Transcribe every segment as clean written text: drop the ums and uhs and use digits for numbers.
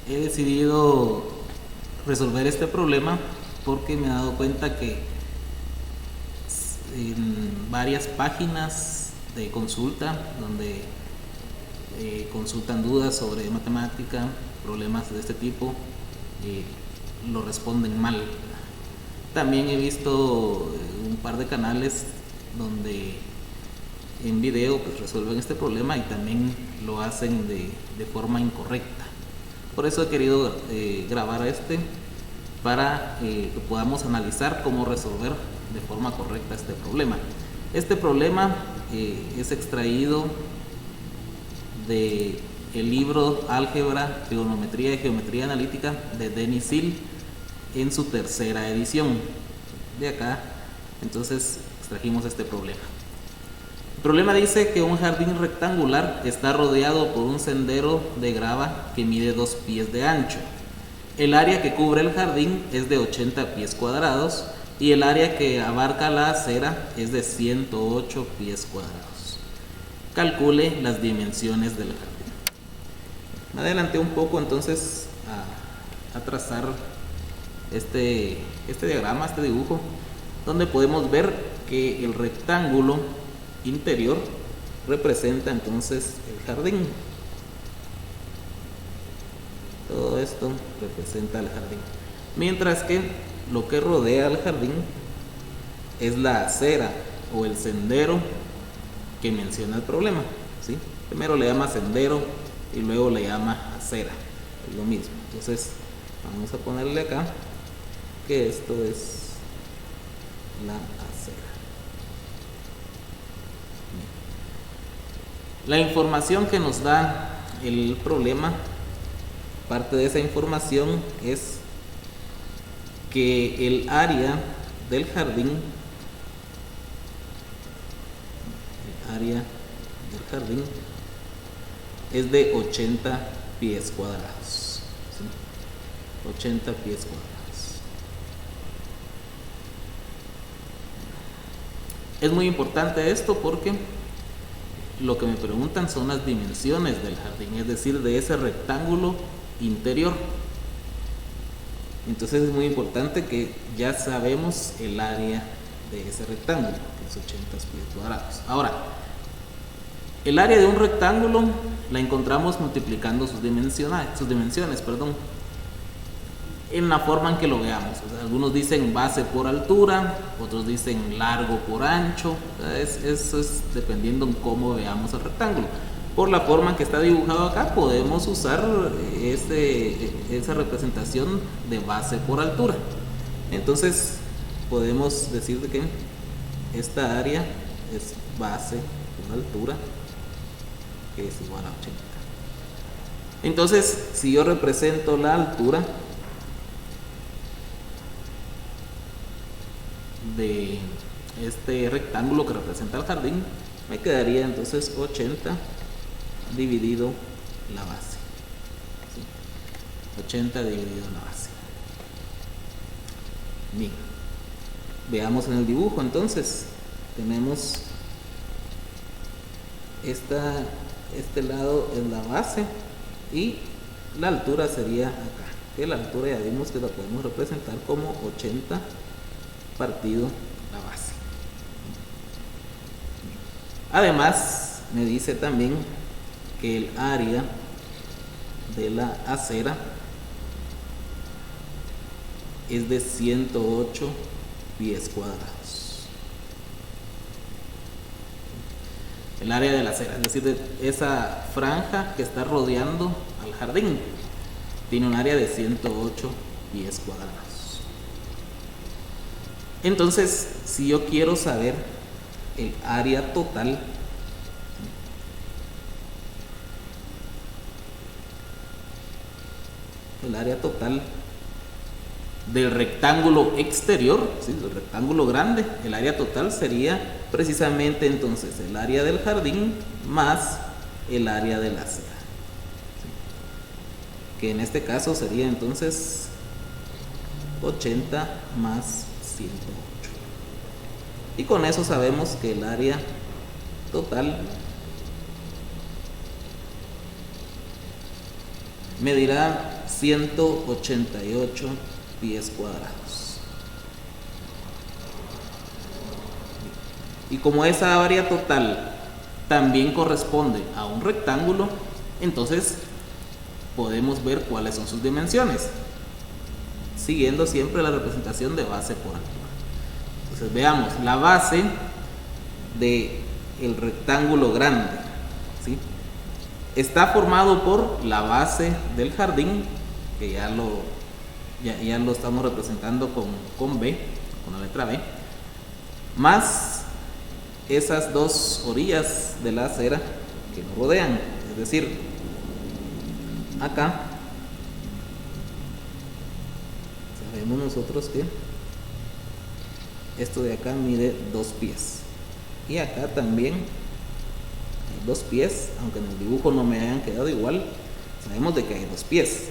he decidido resolver este problema porque me he dado cuenta que en varias páginas de consulta donde consultan dudas sobre matemática, problemas de este tipo, lo responden mal. También he visto un par de canales donde en video pues resuelven este problema y también lo hacen de forma incorrecta. Por eso he querido grabar para que podamos analizar cómo resolver de forma correcta este problema. Este problema es extraído de el libro Álgebra, Trigonometría y Geometría Analítica de Denis Hill en su tercera edición. De acá, entonces, extrajimos este problema. El problema dice que un jardín rectangular está rodeado por un sendero de grava que mide 2 pies de ancho. El área que cubre el jardín es de 80 pies cuadrados y el área que abarca la acera es de 108 pies cuadrados. Calcule las dimensiones del jardín. Me adelanté un poco entonces a trazar este diagrama, este dibujo, donde podemos ver que el rectángulo interior representa entonces el jardín. Todo esto representa el jardín. Mientras que lo que rodea al jardín es la acera o el sendero que menciona el problema, ¿sí? Primero le llama sendero y luego le llama acera, es lo mismo. Entonces vamos a ponerle acá que esto es la acera. La información que nos da el problema, parte de esa información es que el área del jardín es de 80 pies cuadrados, ¿sí? 80 pies cuadrados. Es muy importante esto porque lo que me preguntan son las dimensiones del jardín, es decir, de ese rectángulo interior. Entonces es muy importante que ya sabemos el área de ese rectángulo, que es 80 pies cuadrados. Ahora, el área de un rectángulo la encontramos multiplicando sus dimensiones, en la forma en que lo veamos. O sea, algunos dicen base por altura, otros dicen largo por ancho. Eso es dependiendo en cómo veamos el rectángulo. Por la forma en que está dibujado acá, podemos usar esa representación de base por altura. Entonces, podemos decir que esta área es base por altura, que es igual a 80. Entonces, si yo represento la altura de este rectángulo que representa el jardín, me quedaría entonces 80 dividido la base, ¿sí? 80 dividido la base. Bien, veamos en el dibujo. Entonces tenemos este lado es la base y la altura sería acá, que la altura ya vimos que la podemos representar como 80 partido la base. Además me dice también que el área de la acera es de 108 pies cuadrados. El área de la acera, es decir, de esa franja que está rodeando al jardín, tiene un área de 108 pies cuadrados. Entonces, si yo quiero saber el área total, del rectángulo exterior, ¿sí? El rectángulo grande, el área total sería precisamente entonces el área del jardín más el área de la acera, ¿sí? Que en este caso sería entonces 80 más 108. Y con eso sabemos que el área total medirá 188 pies cuadrados. Y como esa área total también corresponde a un rectángulo, entonces podemos ver cuáles son sus dimensiones, siguiendo siempre la representación de base por altura. Entonces veamos la base del rectángulo grande, ¿sí? Está formado por la base del jardín, que ya lo estamos representando con B, con la letra B, más esas dos orillas de la acera que nos rodean, es decir, acá sabemos nosotros que esto de acá mide 2 pies y acá también hay 2 pies, aunque en el dibujo no me hayan quedado igual, sabemos de que hay 2 pies,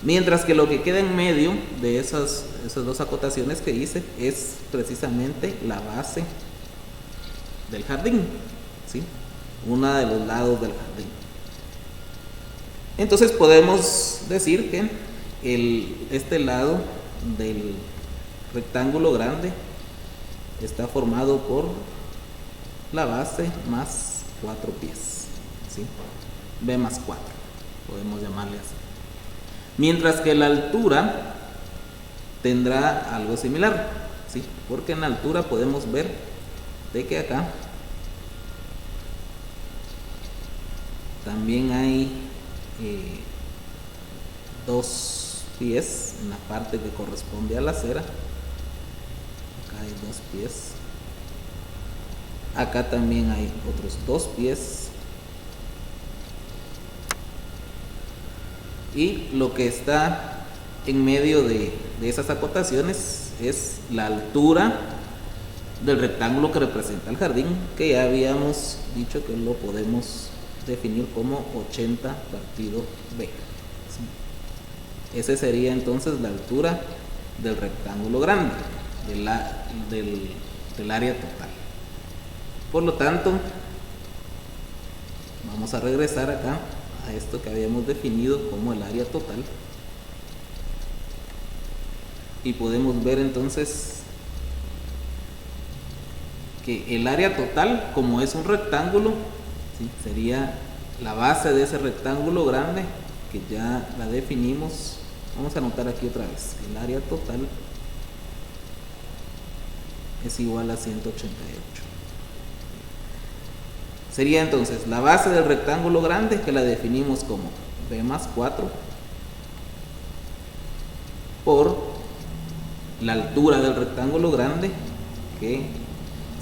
mientras que lo que queda en medio de esas dos acotaciones que hice es precisamente la base del jardín, ¿sí? Uno de los lados del jardín. Entonces podemos decir que este lado del rectángulo grande está formado por la base más 4 pies, ¿sí? B más 4, podemos llamarle así. Mientras que la altura tendrá algo similar, ¿sí? Porque en la altura podemos ver de que acá también hay 2 pies en la parte que corresponde a la acera. Acá hay 2 pies. Acá también hay otros 2 pies. Y lo que está en medio de esas acotaciones es la altura del rectángulo que representa el jardín, que ya habíamos dicho que lo podemos definir como 80 partido B. ¿Sí? Ese sería entonces la altura del rectángulo grande, del área total. Por lo tanto, vamos a regresar acá a esto que habíamos definido como el área total y podemos ver entonces que el área total, como es un rectángulo, ¿sí? Sería la base de ese rectángulo grande que ya la definimos. Vamos a anotar aquí otra vez, el área total es igual a 188. Sería entonces la base del rectángulo grande, que la definimos como B más 4, por la altura del rectángulo grande, que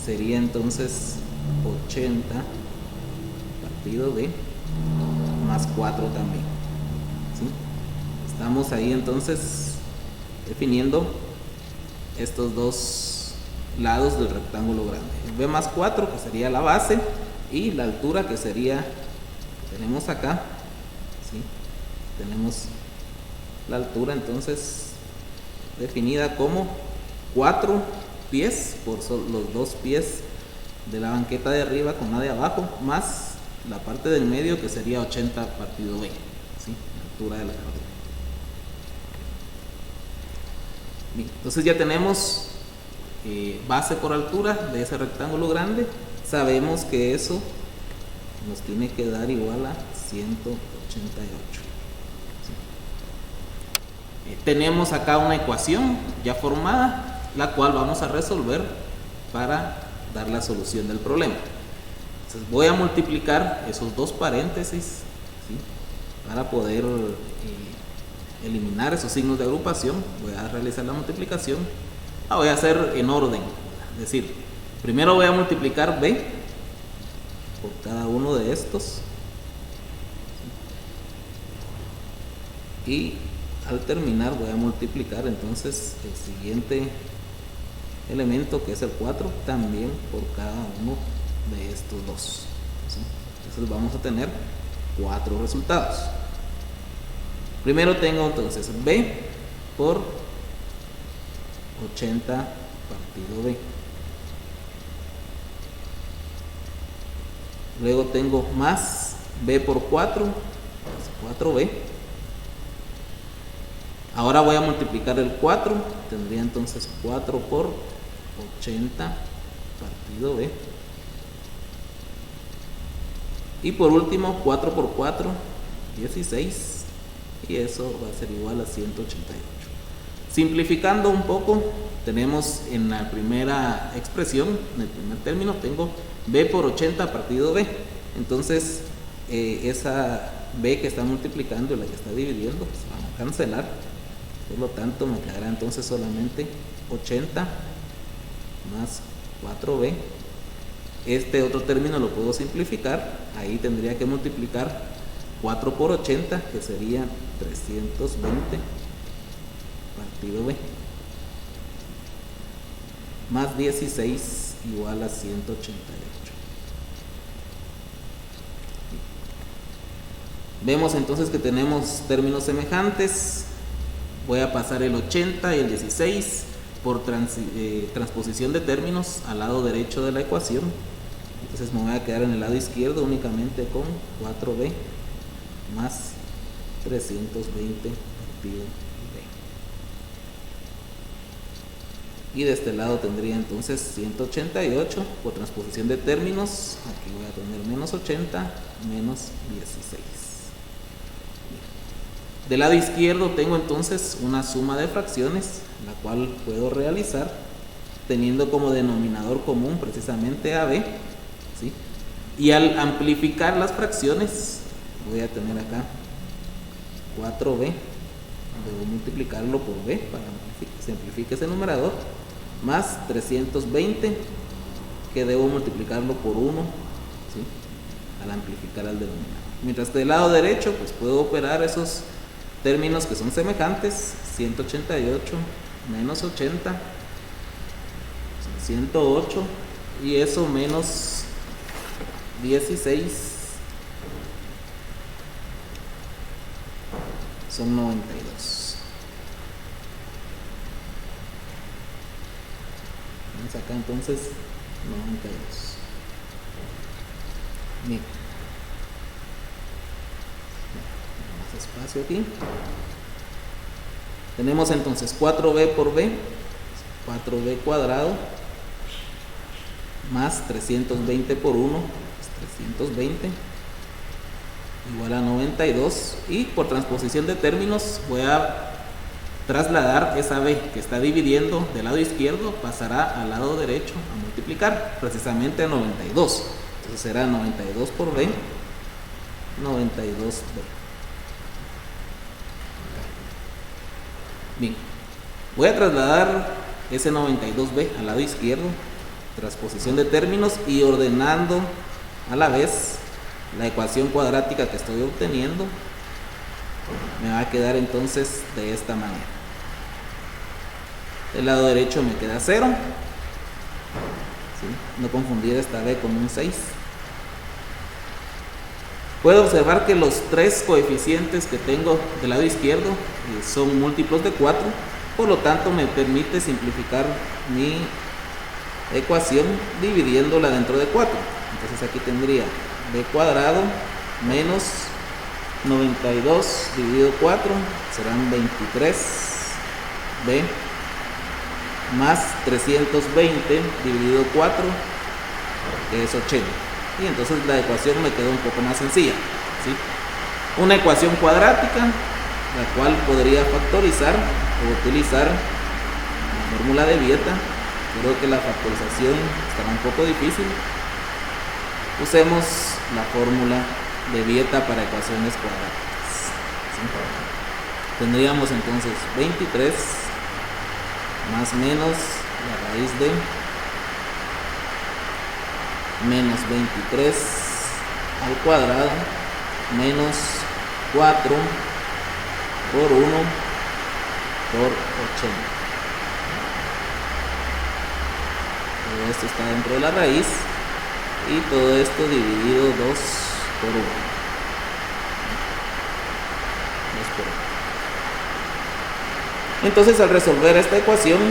sería entonces 80 partido B más 4 también, ¿sí? Estamos ahí entonces definiendo estos dos lados del rectángulo grande. El B más 4, que sería la base, y la altura, que sería, tenemos acá, ¿sí? Tenemos la altura entonces definida como 4 pies por los 2 pies de la banqueta de arriba con la de abajo, más la parte del medio, que sería 80 partido B, ¿sí? La altura del jardín. Bien, entonces ya tenemos base por altura de ese rectángulo grande. Sabemos que eso nos tiene que dar igual a 188. ¿Sí? Tenemos acá una ecuación ya formada, la cual vamos a resolver para dar la solución del problema. Entonces voy a multiplicar esos dos paréntesis, ¿sí? Para poder eliminar esos signos de agrupación. Voy a realizar la multiplicación. La voy a hacer en orden, es decir, primero voy a multiplicar B por cada uno de estos, y al terminar voy a multiplicar entonces el siguiente elemento, que es el 4, también por cada uno de estos dos, ¿sí? Entonces vamos a tener 4 resultados. Primero tengo entonces B por 80 partido B. Luego tengo más B por 4, es 4B. Ahora voy a multiplicar el 4, tendría entonces 4 por 80 partido B. Y por último 4 por 4, 16, y eso va a ser igual a 188. Simplificando un poco, tenemos en la primera expresión, en el primer término, tengo B por 80 partido B. Entonces esa B que está multiplicando y la que está dividiendo pues van a cancelar. Por lo tanto me quedará entonces solamente 80 más 4B. Este otro término lo puedo simplificar. Ahí tendría que multiplicar 4 por 80, que sería 320 partido B, más 16 igual a 188. Vemos entonces que tenemos términos semejantes. Voy a pasar el 80 y el 16 por transposición de términos al lado derecho de la ecuación. Entonces me voy a quedar en el lado izquierdo únicamente con 4B más 320 partido B. Y de este lado tendría entonces 188 por transposición de términos. Aquí voy a tener menos 80 menos 16. Del lado izquierdo tengo entonces una suma de fracciones, la cual puedo realizar teniendo como denominador común precisamente AB, ¿sí? Y al amplificar las fracciones voy a tener acá 4B, debo multiplicarlo por B para que se amplifique ese numerador, más 320, que debo multiplicarlo por 1, ¿sí? Al amplificar al denominador. Mientras que del lado derecho pues puedo operar esos términos que son semejantes. 188 menos 80, 108, y eso menos 16 son 92. Vamos acá entonces 92. Bien. Más espacio aquí. Tenemos entonces 4B por B, 4B cuadrado, más 320 por 1, 320, igual a 92. Y por transposición de términos voy a trasladar esa B que está dividiendo del lado izquierdo, pasará al lado derecho a multiplicar precisamente a 92. Entonces será 92 por B, 92B. Bien, voy a trasladar ese 92B al lado izquierdo, transposición de términos, y ordenando a la vez la ecuación cuadrática que estoy obteniendo, me va a quedar entonces de esta manera. Del lado derecho me queda 0, ¿sí? No confundir esta B con un 6. Puedo observar que los tres coeficientes que tengo del lado izquierdo son múltiplos de 4, por lo tanto me permite simplificar mi ecuación dividiéndola dentro de 4. Entonces aquí tendría b cuadrado menos 92 dividido 4, serán 23b, más 320 dividido 4, que es 80. Y entonces la ecuación me quedó un poco más sencilla, ¿sí? Una ecuación cuadrática, la cual podría factorizar o utilizar la fórmula de Vieta. Creo que la factorización estará un poco difícil. Usemos la fórmula de Vieta para ecuaciones cuadráticas, ¿sí? Tendríamos entonces 23 más menos la raíz de menos 23 al cuadrado menos 4 por 1 por 80. Todo esto está dentro de la raíz y todo esto dividido 2 por 1. 2 por 1. Entonces al resolver esta ecuación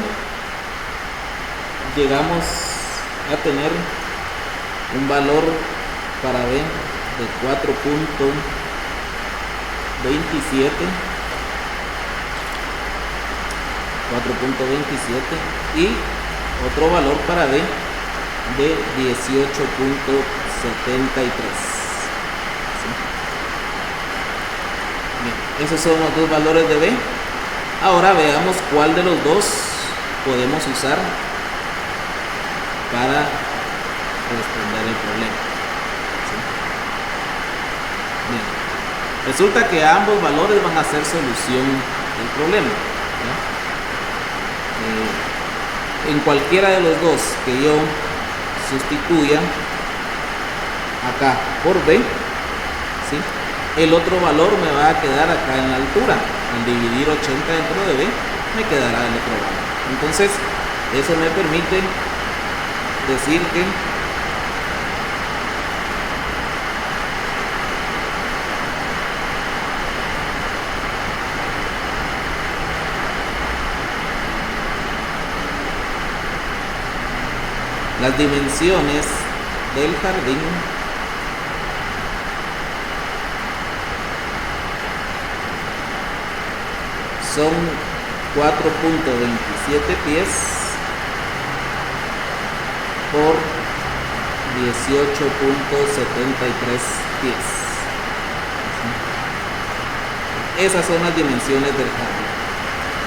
llegamos a tener un valor para B de 4.27 4.27 y otro valor para B de 18.73. Bien, esos son los dos valores de B. Ahora veamos cuál de los dos podemos usar para responder el problema. ¿Sí? Bien. Resulta que ambos valores van a ser solución del problema. En cualquiera de los dos que yo sustituya acá por B, ¿sí?, el otro valor me va a quedar acá en la altura. Al dividir 80 dentro de B me quedará el otro valor. Entonces eso me permite decir que las dimensiones del jardín son 4.27 pies por 18.73 pies. Esas son las dimensiones del jardín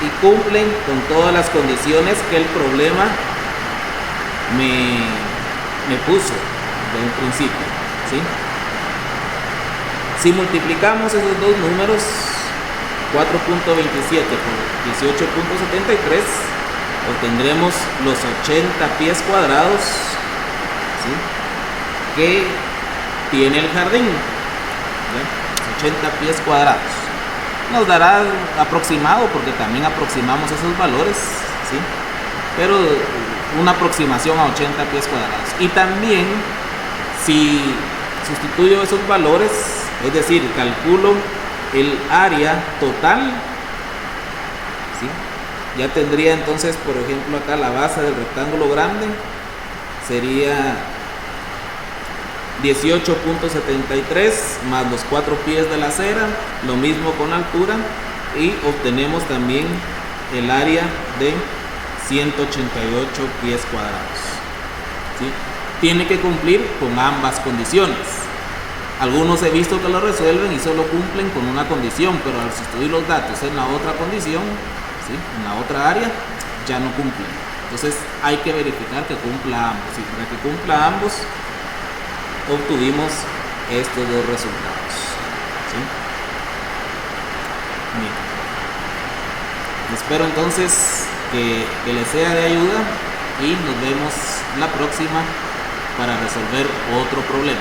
y cumplen con todas las condiciones que el problema me puso de un principio, ¿sí? Si multiplicamos esos dos números, 4.27 por 18.73, obtendremos los 80 pies cuadrados, ¿sí?, que tiene el jardín, ¿ya? 80 pies cuadrados. Nos dará aproximado, porque también aproximamos esos valores, ¿sí?, pero una aproximación a 80 pies cuadrados. Y también, si sustituyo esos valores, es decir, calculo el área total, ¿sí?, ya tendría entonces, por ejemplo, acá la base del rectángulo grande sería 18.73 más los 4 pies de la acera, lo mismo con altura, y obtenemos también el área de 188 pies cuadrados, ¿sí? Tiene que cumplir con ambas condiciones. Algunos he visto que lo resuelven y solo cumplen con una condición, pero al sustituir los datos en la otra condición, ¿sí?, en la otra área, ya no cumplen. Entonces hay que verificar que cumpla ambos, y para que cumpla ambos obtuvimos estos dos resultados, ¿sí? Bien. Espero entonces que les sea de ayuda y nos vemos la próxima para resolver otro problema.